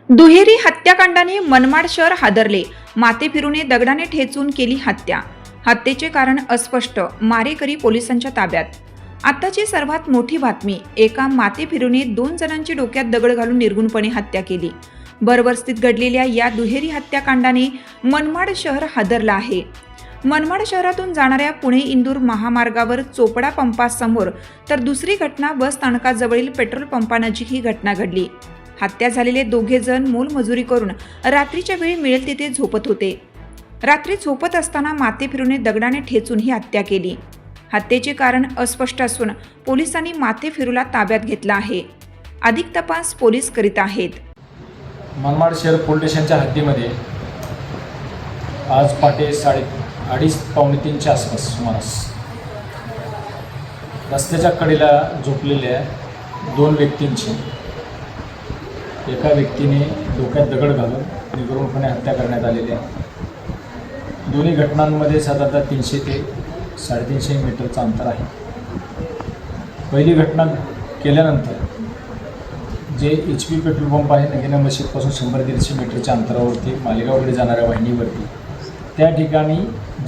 दुहेरी हत्याकांडाने मनमाड शहर हादरले. माथेफिरूने दगडाने ठेचून केली हत्या. हत्येचे कारण अस्पष्ट. मारेकरी पोलिसांच्या ताब्यात. आताची सर्वात मोठी बातमी. एका माथेफिरूने 2 जणांची डोक्यात दगड घालून निर्गुणपणे हत्या केली. बरवस्तीत घडलेल्या या दुहेरी हत्याकांडाने मनमाड शहर हादरलं आहे. मनमाड शहरातून जाणाऱ्या पुणे इंदूर महामार्गावर चोपडा पंपासमोर तर दुसरी घटना बस स्थानकाजवळील पेट्रोल पंपानजीक ही घटना घडली. हत्या झालेले दोघे जण मोलमजुरी करून रात्रीच्या वेळी मिळेल तिथे झोपत होते. रात्री झोपत असताना माथेफिरूने दगडाने ठेचून ही हत्या केली. हत्येचे कारण अस्पष्ट असून पोलिसांनी माथेफिरूला ताब्यात घेतला आहे. अधिक तपास पोलीस करीत आहेत. मनमाड शहर पोलीस स्टेशनच्या हद्दीमध्ये आज पहाटे 2:30-3:15च्या आसपास सुमारास रस्त्याच्या कडेला झोपलेल्या 2 व्यक्तींची एका व्यक्तीने डोक्यात दगड घालून निर्गुणपणे हत्या करण्यात आलेली आहे. दोन्ही घटनांमध्ये साधारणतः 300 ते 350 मीटरचं अंतर आहे. पहिली घटना केल्यानंतर जे HP पेट्रोल पंप आहे नगीना मशीदपासून 100-150 मीटरच्या अंतरावरती मालेगावकडे जाणाऱ्या वाहिनीवरती त्या ठिकाणी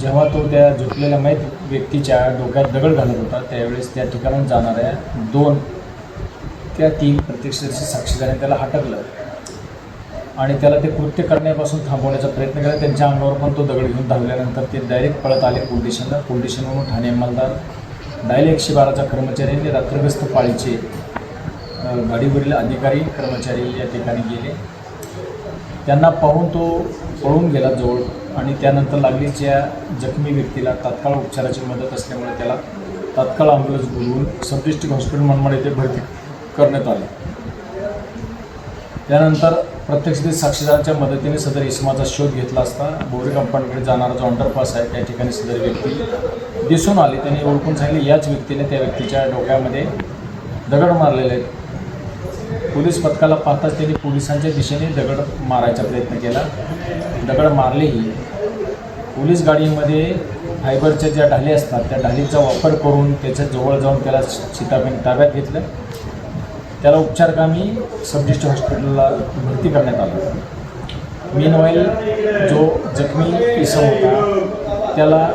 जेव्हा तो त्या झोपलेल्या मयत व्यक्तीच्या डोक्यात दगड घालत होता त्यावेळेस त्या ठिकाणून जाणाऱ्या 2 त्या 3 प्रत्यक्षदर्शी साक्षीदारांनी त्याला हटकलं आणि त्याला ते कृत्य करण्यापासून थांबवण्याचा प्रयत्न केला. त्यांच्या अंगावर पण तो दगड घेऊन धावल्यानंतर ते डायरेक्ट पळत आले पोलीस स्टेशनला. पोलीस स्टेशनवरून ठाणे अंमलदार डायल 112चा कर्मचाऱ्यांनी रात्रग्रस्त पाळीचे गाडीवरील अधिकारी कर्मचारी या ठिकाणी गेले. त्यांना पाहून तो पळून गेला जवळ आणि त्यानंतर लागलीच्या जखमी व्यक्तीला तात्काळ उपचाराची मदत असल्यामुळे त्याला तात्काळ ॲम्ब्युलन्स बोलवून सब डिस्ट्रिक्ट हॉस्पिटल मनमाड येथे भरती करण्यात आले. त्यानंतर प्रत्यक्षदर्शी साक्षीदारांच्या मदतीने सदर इसमाचा शोध घेतला असता बोरी कंपाऊंडकडे जाणारा जो अंडरपास आहे त्या ठिकाणी सदर व्यक्ती दिसून आली. त्यांनी ओळखून सांगितले याच व्यक्तीने त्या व्यक्तीच्या डोक्यामध्ये दगड मारलेले आहेत. पोलीस पथकाला पाहताच त्यांनी पोलिसांच्या दिशेने दगड मारायचा प्रयत्न केला. दगड मारलेही पोलीस गाडीमध्ये फायबरच्या ज्या ढाली असतात त्या ढालीचा वापर करून त्याच्या जवळ जाऊन त्याला शिताफीने ताब्यात घेतलं. त्याला उपचारकामी सब डिस्ट्रिक्ट हॉस्पिटलला भरती करण्यात आलं. मीनवाईल जो जखमी इसम होता त्याला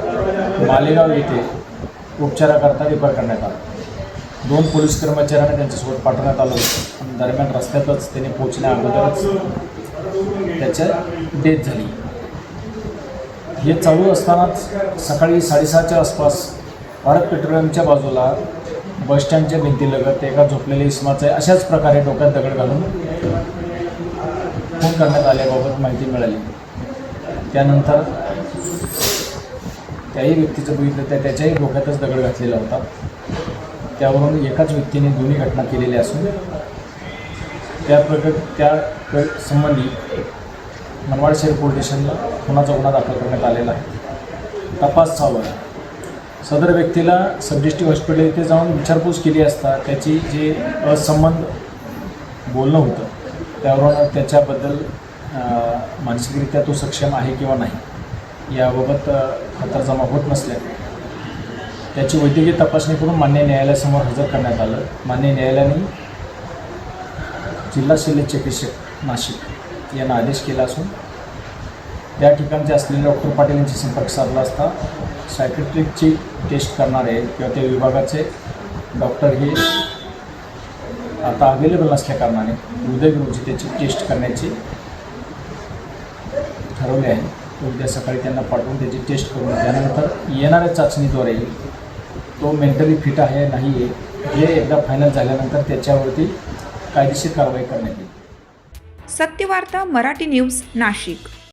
मालेगाव येथे उपचाराकरता रिफर करण्यात आलं. 2 पोलीस कर्मचाऱ्यांना त्यांच्यासोबत पाठवण्यात आलं होतं आणि दरम्यान रस्त्यातच त्याने पोहोचण्या अगोदरच त्याच्या डेथ झाली. हे चालू असतानाच सकाळी 6:30च्या आसपास भारत पेट्रोलियमच्या बाजूला बसस्टँडच्या भिंतीलगत एका झोपलेल्या इसमाचा अशाच प्रकारे डोक्यात दगड घालून खून करण्यात आल्याबाबत माहिती मिळाली. त्यानंतर त्याही व्यक्तीचं बघितलं तर त्याच्याही डोक्यातच दगड घातलेला होता. त्यावरून एकाच व्यक्तीने दोन्ही घटना केलेल्या असून त्या संबंधी मनमाड शहर पोलीस स्टेशनला खुनाचा गुन्हा दाखल करण्यात आलेला आहे. तपास चालू आहे. सदर व्यक्तीला सब डिस्ट्रिक्ट हॉस्पिटल येथे जाऊन विचारपूस केली असता त्याची जे असंबंध बोलणं होतं त्यावरून त्याच्याबद्दल मानसिकरित्या तो सक्षम आहे किंवा नाही याबाबत खातरजमा होत नसल्याने त्याची वैद्यकीय तपासणी करून मान्य न्यायालयासमोर हजर करण्यात आलं. मान्य न्यायालयाने जिल्हा शल्य चिकित्सक नाशिक यांना आदेश केला असून त्या ठिकाणचे असलेले डॉक्टर पाटील यांची संपर्क साधला असता सायकेट्रिकची टेस्ट करणारे किंवा त्या विभागाचे डॉक्टर हे आता अवेलेबल नसल्याकारणाने उद्या रोजी त्याची टेस्ट करण्याची ठरवले आहे. उद्या सकाळी त्यांना पाठवून त्याची टेस्ट करून त्यानंतर येणाऱ्या चाचणीद्वारे तो मेंटली फिट आहे नाही आहे हे एकदा फायनल झाल्यानंतर त्याच्यावरती कायदेशीर कारवाई करण्यात येईल. सत्यवार्ता मराठी न्यूज नाशिक.